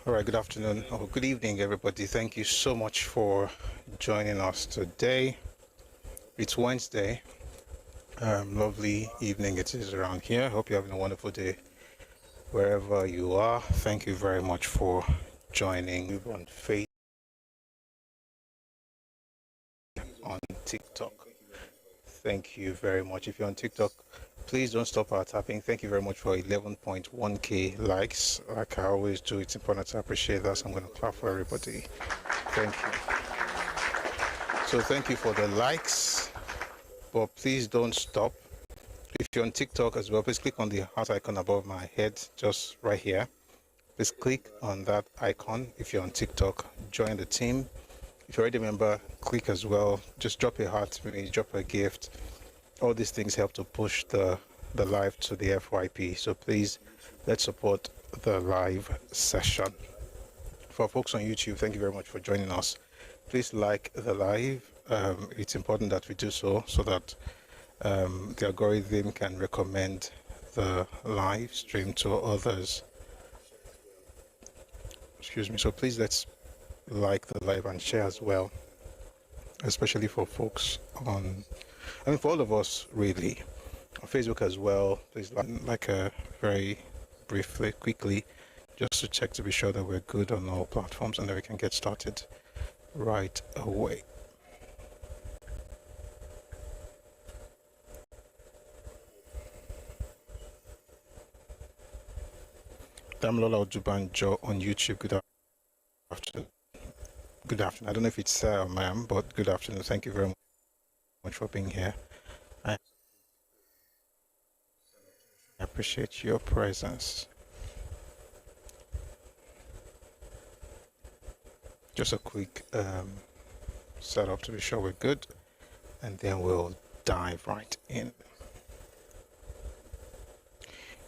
All right, good afternoon or good evening, everybody. Thank you so much for joining us today. It's Wednesday. Lovely evening it is around here. Hope you're having a wonderful day wherever you are. Thank you very much for joining on Facebook, on TikTok. Thank you very much. If you're on TikTok, please don't stop our tapping. Thank you very much for 11.1k likes. Like I always do, it's important to appreciate that. So I'm going to clap for everybody. Thank you. So thank you for the likes, but please don't stop. If you're on TikTok as well, please click on the heart icon above my head, just right here. Please click on that icon. If you're on TikTok, join the team. If you're already a member, click as well. Just drop a heart, maybe drop a gift. All these things help to push the live to the FYP. So please, let's support the live session. For folks on YouTube, thank you very much for joining us. Please like the live. It's important that we do so that the algorithm can recommend the live stream to others. Excuse me. So please let's like the live and share as well, especially for folks for all of us really, on Facebook as well. Please like a very briefly, quickly, just to check to be sure that we're good on all platforms, and then we can get started right away. Damlola Odubanjo on YouTube. Good afternoon. Good afternoon. I don't know if it's Sir or ma'am, but good afternoon. Thank you very much for being here. I appreciate your presence. Just a quick setup to be sure we're good, and then we'll dive right in.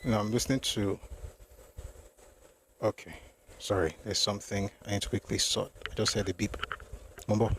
Now I'm listening to. Okay, sorry, there's something I need to quickly sort. I just heard a beep. Mumbo.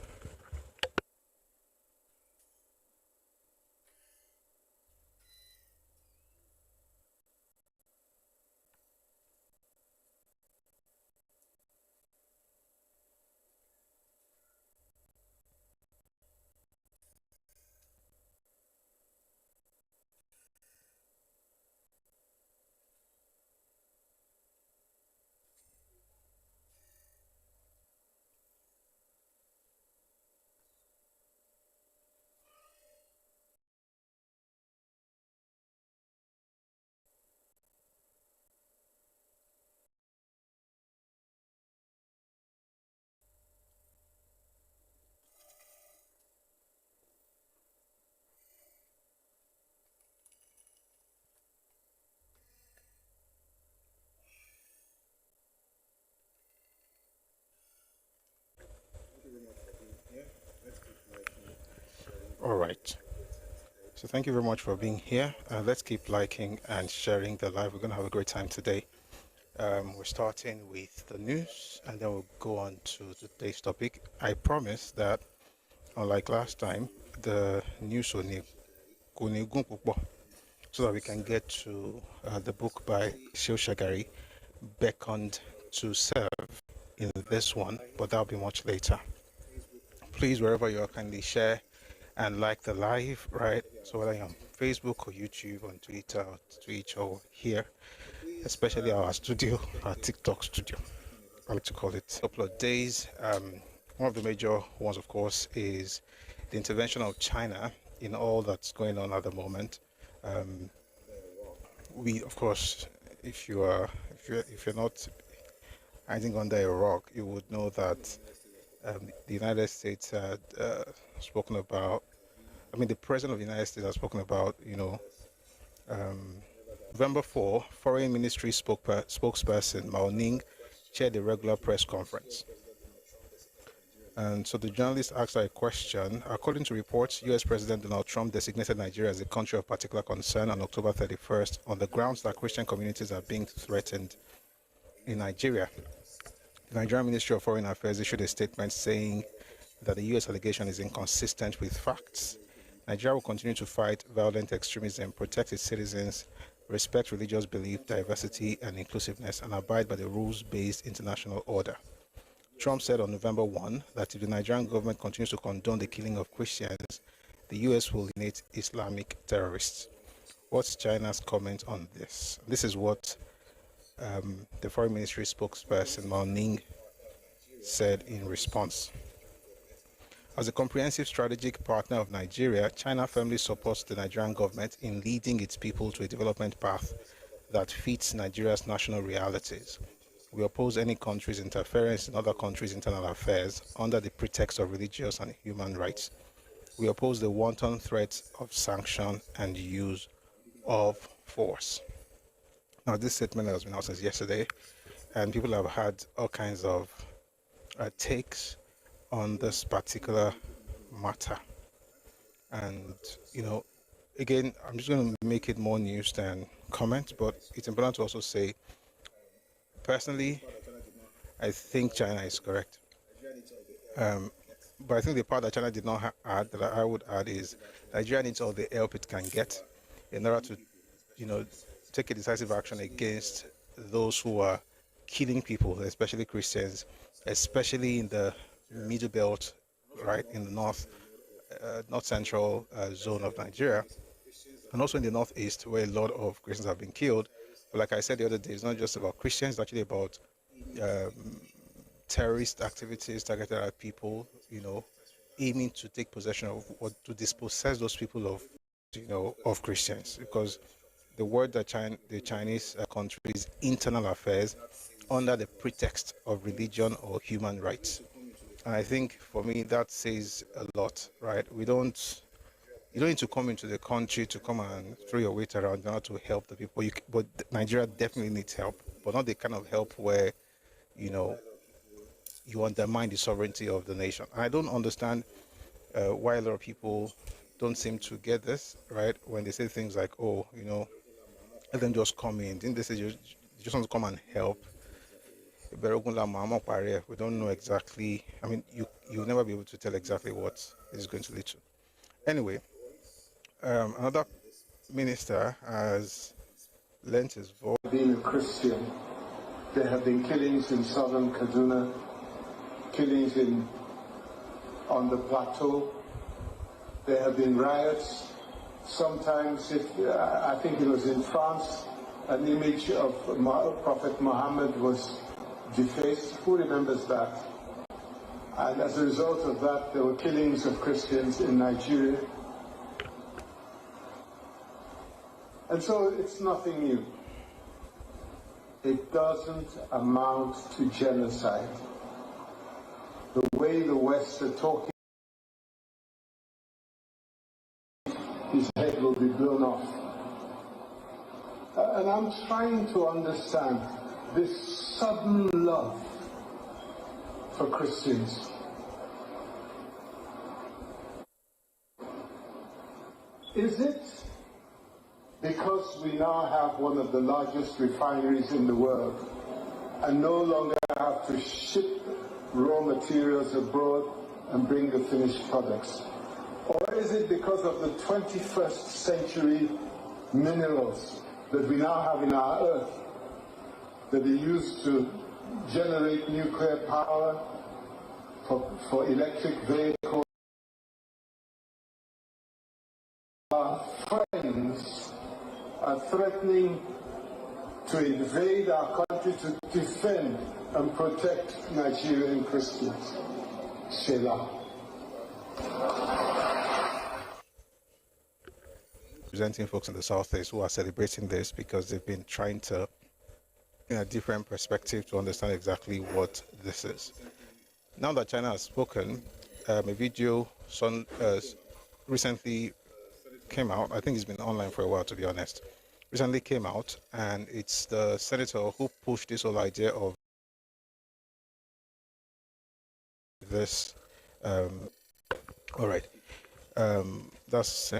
All right. So thank you very much for being here. Let's keep liking and sharing the live. We're going to have a great time today. We're starting with the news, and then we'll go on to today's topic. I promise that, unlike last time, the news will so that we can get to the book by Shil Shagari, Beckoned to Serve, in this one, but that'll be much later. Please, wherever you are, kindly share and like the live, right? So whether you're on Facebook or YouTube, on Twitter, or Twitch, or here, especially our studio, our TikTok studio, I like to call it. A couple of days. One of the major ones, of course, is the intervention of China in all that's going on at the moment. We, of course, if you're not hiding under a rock, you would know that the United States had spoken about. The President of the United States has spoken about, November 4, Foreign Ministry spokesperson Mao Ning chaired a regular press conference. And so the journalist asked her a question. According to reports, U.S. President Donald Trump designated Nigeria as a country of particular concern on October 31st on the grounds that Christian communities are being threatened in Nigeria. The Nigerian Ministry of Foreign Affairs issued a statement saying that the U.S. allegation is inconsistent with facts. Nigeria will continue to fight violent extremism, protect its citizens, respect religious belief, diversity, and inclusiveness, and abide by the rules-based international order. Trump said on November 1 that if the Nigerian government continues to condone the killing of Christians, the U.S. will eliminate Islamic terrorists. What's China's comment on this? This is what the Foreign Ministry spokesperson Mao Ning said in response. As a comprehensive strategic partner of Nigeria, China firmly supports the Nigerian government in leading its people to a development path that fits Nigeria's national realities. We oppose any country's interference in other countries' internal affairs under the pretext of religious and human rights. We oppose the wanton threats of sanction and use of force. Now, this statement has been out since yesterday, and people have had all kinds of takes on this particular matter. And, again, I'm just going to make it more news than comment, but it's important to also say, personally, I think China is correct. But I think the part that China did not add, that I would add, is Nigeria needs all the help it can get in order to, take a decisive action against those who are killing people, especially Christians, especially in the Middle Belt, right, in the north central zone of Nigeria, and also in the northeast, where a lot of Christians have been killed. But like I said the other day, it's not just about Christians, it's actually about terrorist activities targeted at people, aiming to take possession of or to dispossess those people of, of Christians. Because the word that the Chinese country's internal affairs under the pretext of religion or human rights. And I think for me that says a lot, right? You don't need to come into the country to come and throw your weight around in order to help the people. But Nigeria definitely needs help, but not the kind of help where, you undermine the sovereignty of the nation. And I don't understand why a lot of people don't seem to get this, right? When they say things like, let them just come in. Didn't they say you just want to come and help? We don't know exactly. I mean, you'll never be able to tell exactly what it is going to lead to. Anyway, another minister has lent his voice. Being a Christian, there have been killings in southern Kaduna, killings on the plateau. There have been riots. Sometimes, I think it was in France, an image of Prophet Muhammad was defaced. Who remembers that? And as a result of that, there were killings of Christians in Nigeria. And so it's nothing new. It doesn't amount to genocide. The way the West are talking, his head will be blown off. And I'm trying to understand this sudden love for Christians. Is it because we now have one of the largest refineries in the world and no longer have to ship raw materials abroad and bring the finished products? Or is it because of the 21st century minerals that we now have in our earth that are used to generate nuclear power for electric vehicles? Our friends are threatening to invade our country to defend and protect Nigerian Christians. Selah. Presenting folks in the Southeast who are celebrating this because they've been trying to, in a different perspective, to understand exactly what this is. Now that China has spoken, a video recently came out. I think it's been online for a while, to be honest. Recently came out, and it's the senator who pushed this whole idea of this. That's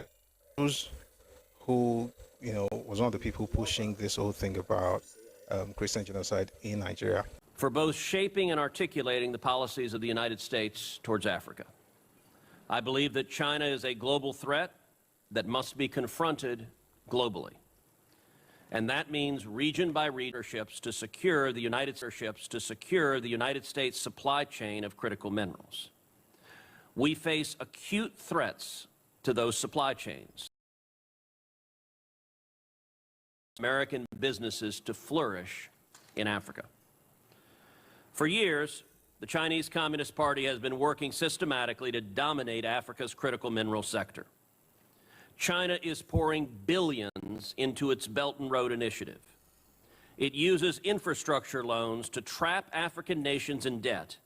who was one of the people pushing this whole thing about Christian genocide in Nigeria. For both shaping and articulating the policies of the United States towards Africa. I believe that China is a global threat that must be confronted globally. And that means region by region to secure the United States supply chain of critical minerals. We face acute threats to those supply chains. American businesses to flourish in Africa. For years, the Chinese Communist Party has been working systematically to dominate Africa's critical mineral sector. China is pouring billions into its Belt and Road Initiative. It uses infrastructure loans to trap African nations in debt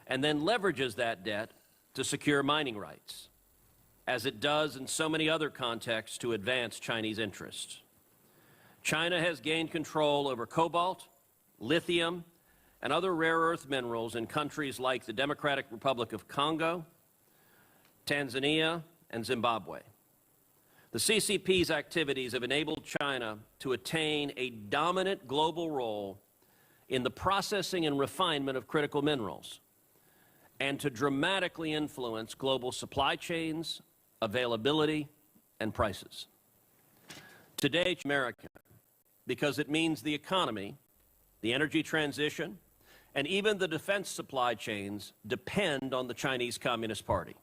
and then leverages that debt to secure mining rights, as it does in so many other contexts to advance Chinese interests. China has gained control over cobalt, lithium, and other rare earth minerals in countries like the Democratic Republic of Congo, Tanzania, and Zimbabwe. The CCP's activities have enabled China to attain a dominant global role in the processing and refinement of critical minerals, and to dramatically influence global supply chains, availability, and prices. Today, America, because it means the economy, the energy transition, and even the defense supply chains depend on the Chinese Communist Party.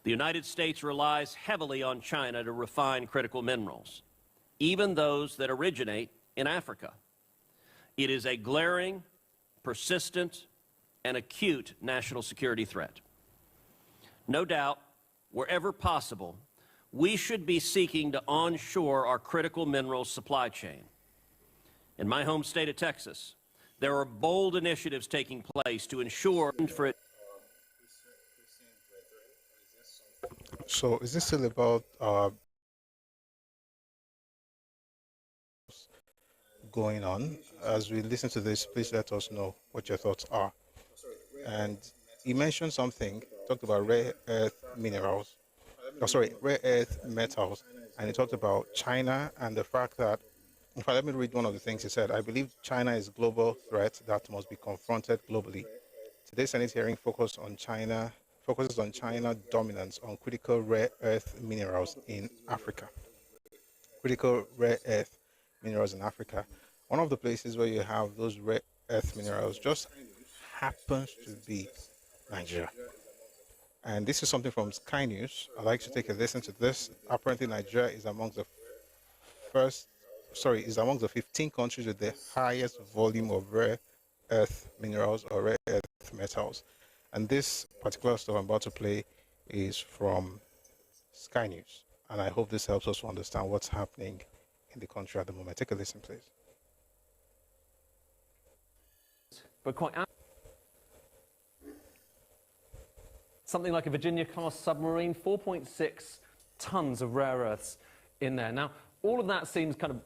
The United States relies heavily on China to refine critical minerals, even those that originate in Africa. It is a glaring, persistent, and acute national security threat. No doubt, wherever possible, we should be seeking to onshore our critical minerals supply chain. In my home state of Texas, there are bold initiatives taking place to ensure for it. So is this still about going on? As we listen to this, please let us know what your thoughts are. And you mentioned something, talked about rare earth minerals, rare earth metals, and he talked about China and the fact that, in fact, let me read one of the things he said. I believe China is a global threat that must be confronted globally. Today's Senate hearing focuses on China dominance on critical rare earth minerals in Africa. Critical rare earth minerals in Africa. One of the places where you have those rare earth minerals just happens to be Nigeria. And this is something from Sky News. I'd like to take a listen to this. Apparently, Nigeria is among the 15 countries with the highest volume of rare earth minerals or rare earth metals. And this particular stuff I'm about to play is from Sky News. And I hope this helps us to understand what's happening in the country at the moment. Take a listen, please. But something like a Virginia-class submarine, 4.6 tons of rare earths in there. Now, all of that seems kind of,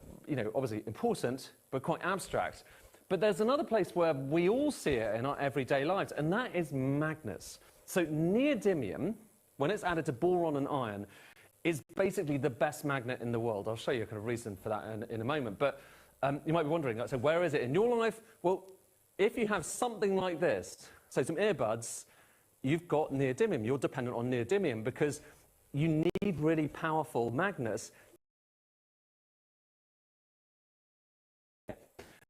obviously important, but quite abstract. But there's another place where we all see it in our everyday lives, and that is magnets. So neodymium, when it's added to boron and iron, is basically the best magnet in the world. I'll show you a kind of reason for that in a moment. But you might be wondering, so where is it in your life? Well, if you have something like this, so some earbuds, you've got neodymium. You're dependent on neodymium because you need really powerful magnets.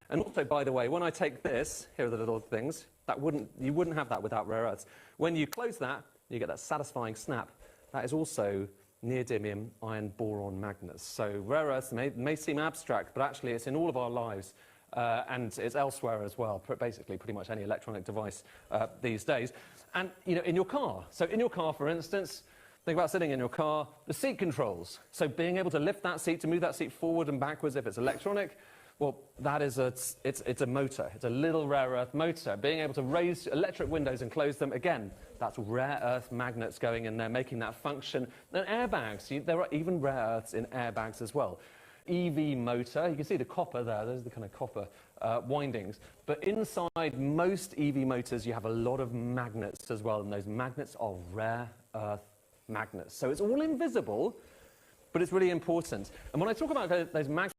And also, by the way, when I take this, here are the little things, you wouldn't have that without rare earths. When you close that, you get that satisfying snap. That is also neodymium iron boron magnets. So rare earths may seem abstract, but actually it's in all of our lives. And it's elsewhere as well, basically pretty much any electronic device these days. And, in your car. So in your car, for instance, think about sitting in your car, the seat controls. So being able to lift that seat, to move that seat forward and backwards if it's electronic, well, that is it's a motor. It's a little rare earth motor. Being able to raise electric windows and close them, again, that's rare earth magnets going in there, making that function. And airbags, there are even rare earths in airbags as well. EV motor, you can see the copper there, those are the kind of copper windings. But inside most EV motors, you have a lot of magnets as well, and those magnets are rare earth magnets. So it's all invisible, but it's really important. And when I talk about those magnets,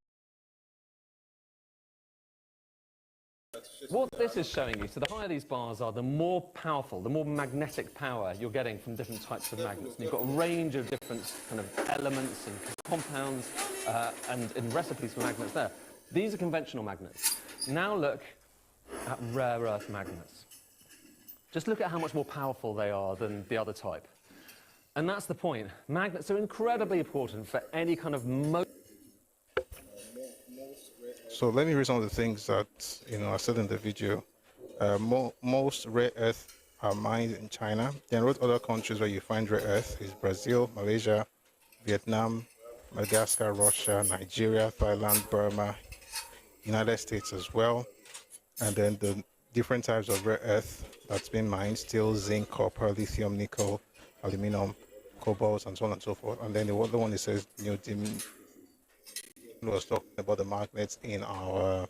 what this is showing you, so the higher these bars are, the more powerful, the more magnetic power you're getting from different types of magnets. And you've got a range of different kind of elements and compounds and in recipes for magnets there. These are conventional magnets. Now look at rare earth magnets. Just look at how much more powerful they are than the other type. And that's the point. Magnets are incredibly important for any kind of So let me read some of the things that I said in the video. Most rare earth are mined in China. Then wrote other countries where you find rare earth is Brazil, Malaysia, Vietnam, Madagascar, Russia, Nigeria, Thailand, Burma, United States as well. And then the different types of rare earth that's been mined: steel, zinc, copper, lithium, nickel, aluminum, cobalt, and so on and so forth. And then the other one that says neodymium was talking about the magnets in our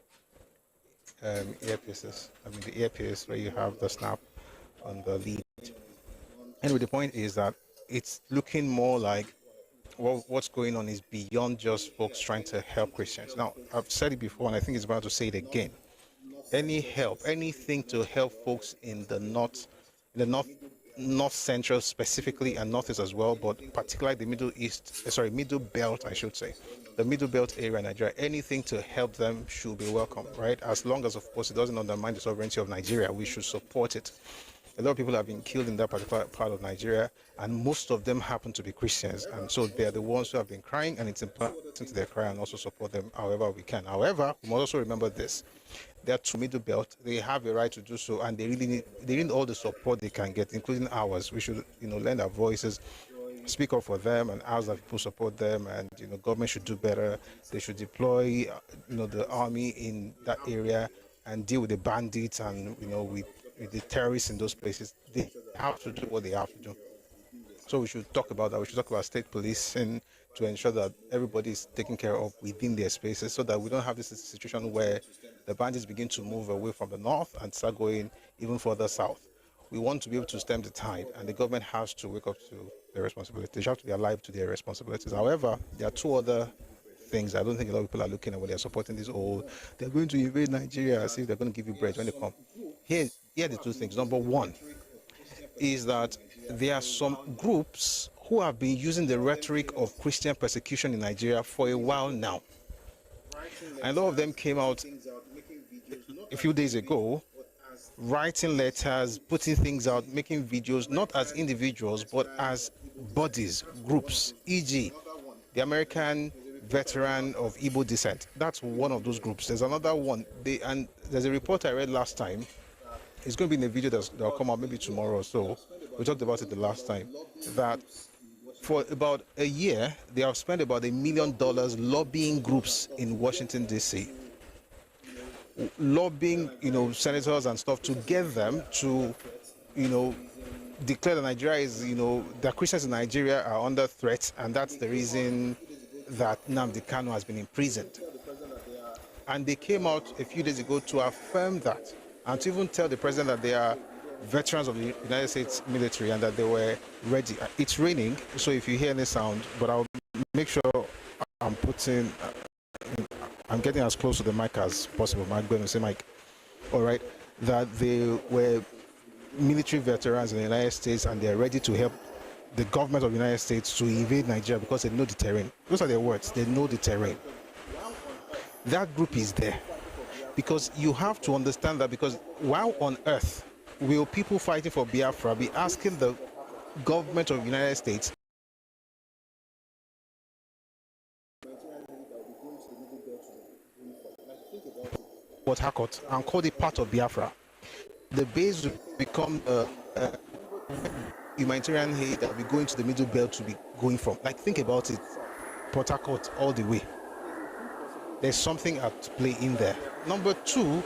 earpieces. I mean, the earpiece where you have the snap on the lead. Anyway, the point is that it's looking more like what's going on is beyond just folks trying to help Christians. Now, I've said it before, and I think it's about to say it again. Any help, anything to help folks in the north central specifically, and northeast as well, but particularly the middle belt, I should say, the middle belt area in Nigeria. Anything to help them should be welcome, right? As long as, of course, it doesn't undermine the sovereignty of Nigeria, we should support it. A lot of people have been killed in that particular part of Nigeria, and most of them happen to be Christians, and so they're the ones who have been crying, and it's important to their cry and also support them however we can. However, we must also remember this: they're to middle belt, they have a right to do so, and they need all the support they can get, including ours. We should lend our voices, speak up for them, and ask that people support them. And government should do better. They should deploy the army in that area and deal with the bandits and with the terrorists in those places. They have to do what they have to do. So we should talk about that. We should talk about state police and to ensure that everybody is taken care of within their spaces, so that we don't have this situation where the bandits begin to move away from the north and start going even further south. We want to be able to stem the tide, and the government has to wake up to their responsibilities. They have to be alive to their responsibilities. However, there are two other things I don't think a lot of people are looking at when they're supporting this whole, they're going to invade Nigeria, as if they're going to give you bread when they come. Here are the two things. Number one is that there are some groups who have been using the rhetoric of Christian persecution in Nigeria for a while now. And a lot of them came out a few days ago, writing letters, putting things out, making videos, not as individuals, but as bodies, groups, e.g., the American Veteran of Igbo Descent. That's one of those groups. There's another one, and there's a report I read last time. It's going to be in a video that'll come out maybe tomorrow or so. We talked about it the last time, that for about a year, they have spent about $1 million lobbying groups in Washington, D.C., lobbying, senators and stuff to get them to, declare that Nigeria is, that Christians in Nigeria are under threat, and that's the reason that Nnamdi Kanu has been imprisoned. And they came out a few days ago to affirm that, and to even tell the president that they are veterans of the United States military and that they were ready. It's raining, so if you hear any sound, but I'll make sure I'm getting as close to the mic as possible. I'm going to say mic. All right, that they were military veterans in the United States and they're ready to help the government of the United States to invade Nigeria because they know the terrain. Those are their words. They know the terrain. That group is there because you have to understand that, because while on earth will people fighting for Biafra be asking the government of the United States Port Harcourt and call it part of Biafra? The base will become humanitarian aid that will be going to the middle belt to be going from. Like, think about it, Port Harcourt all the way. There's something at play in there. Number two,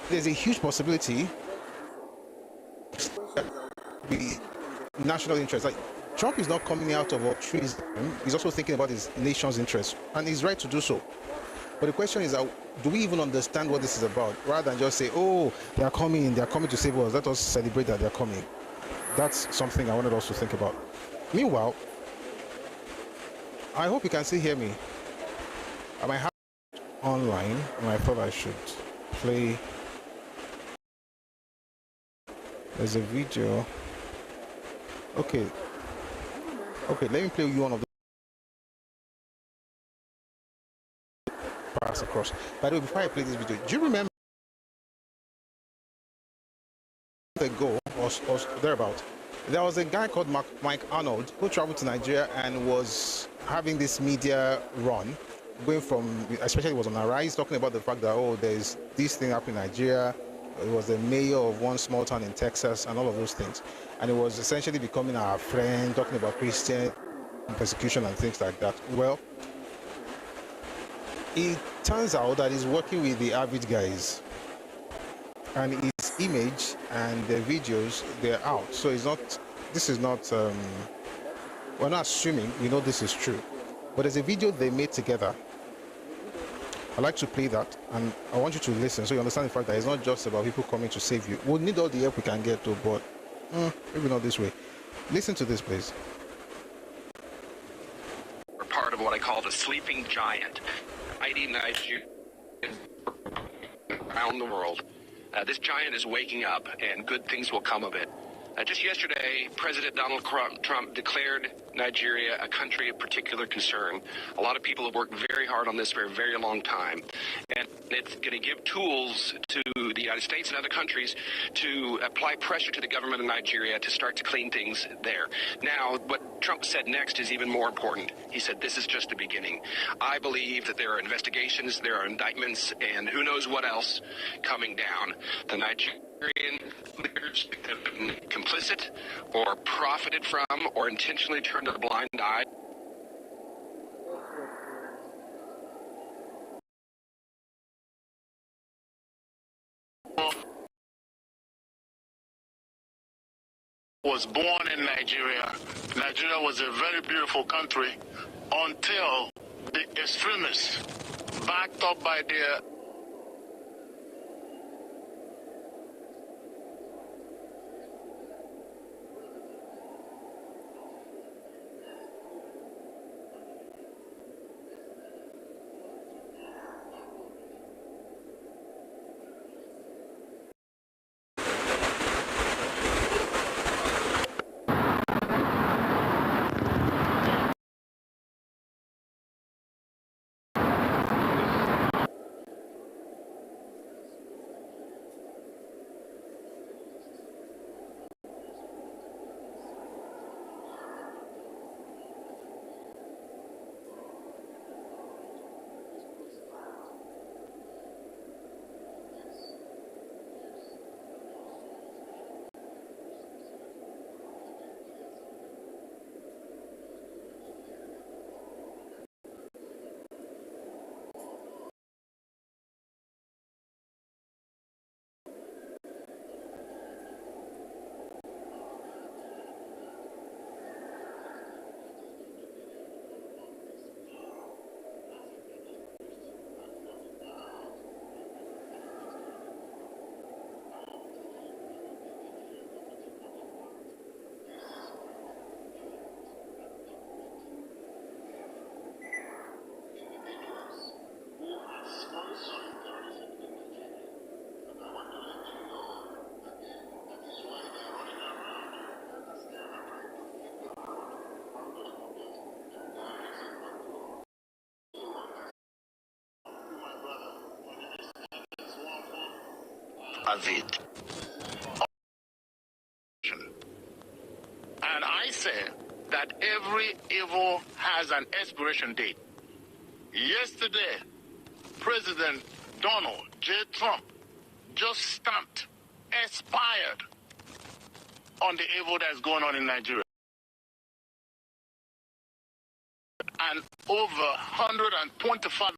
there's a huge possibility the national interest. Like, Trump is not coming out of altruism. He's also thinking about his nation's interest, and he's right to do so. But the question is, do we even understand what this is about? Rather than just say, oh, they're coming to save us. Let us celebrate that they're coming. That's something I wanted us to think about. Meanwhile, I hope you can still hear me. I might have it online, and I thought I should play. There's a video Okay. Okay, let me play you one of the pass across. By the way, before I play this video, do you remember ago or thereabout, there was a guy called Mike Arnold who traveled to Nigeria and was having this media run, going from, especially it was on Arise, talking about the fact that, oh, there's this thing happening in Nigeria. It was the mayor of one small town in Texas and all of those things. And it was essentially becoming our friend, talking about Christian persecution and things like that. Well, it turns out that he's working with the average guys. And his image and the videos, they're out. So it's not, this is not, we're not assuming, we know this is true. But there's a video they made together. I'd like to play that, and I want you to listen so you understand the fact that it's not just about people coming to save you. We'll need all the help we can get to, but maybe not this way. Listen to this, please. We're part of what I call the sleeping giant. ID Nigeria around the world. This giant is waking up, and good things will come of it. Just yesterday, President Donald Trump declared Nigeria a country of particular concern. A lot of people have worked very hard on this for a very long time. And it's going to give tools to the United States and other countries to apply pressure to the government of Nigeria to start to clean things there. Now, what Trump said next is even more important. He said, this is just the beginning. I believe that there are investigations, there are indictments, and who knows what else coming down. The Nigerian leaders have been complicit or profited from or intentionally turned a blind eye. Was born in Nigeria. Nigeria was a very beautiful country until the extremists, backed up by their of it. And I say that every evil has an expiration date. Yesterday, President Donald J. Trump just stamped expired on the evil that's going on in Nigeria. And over 125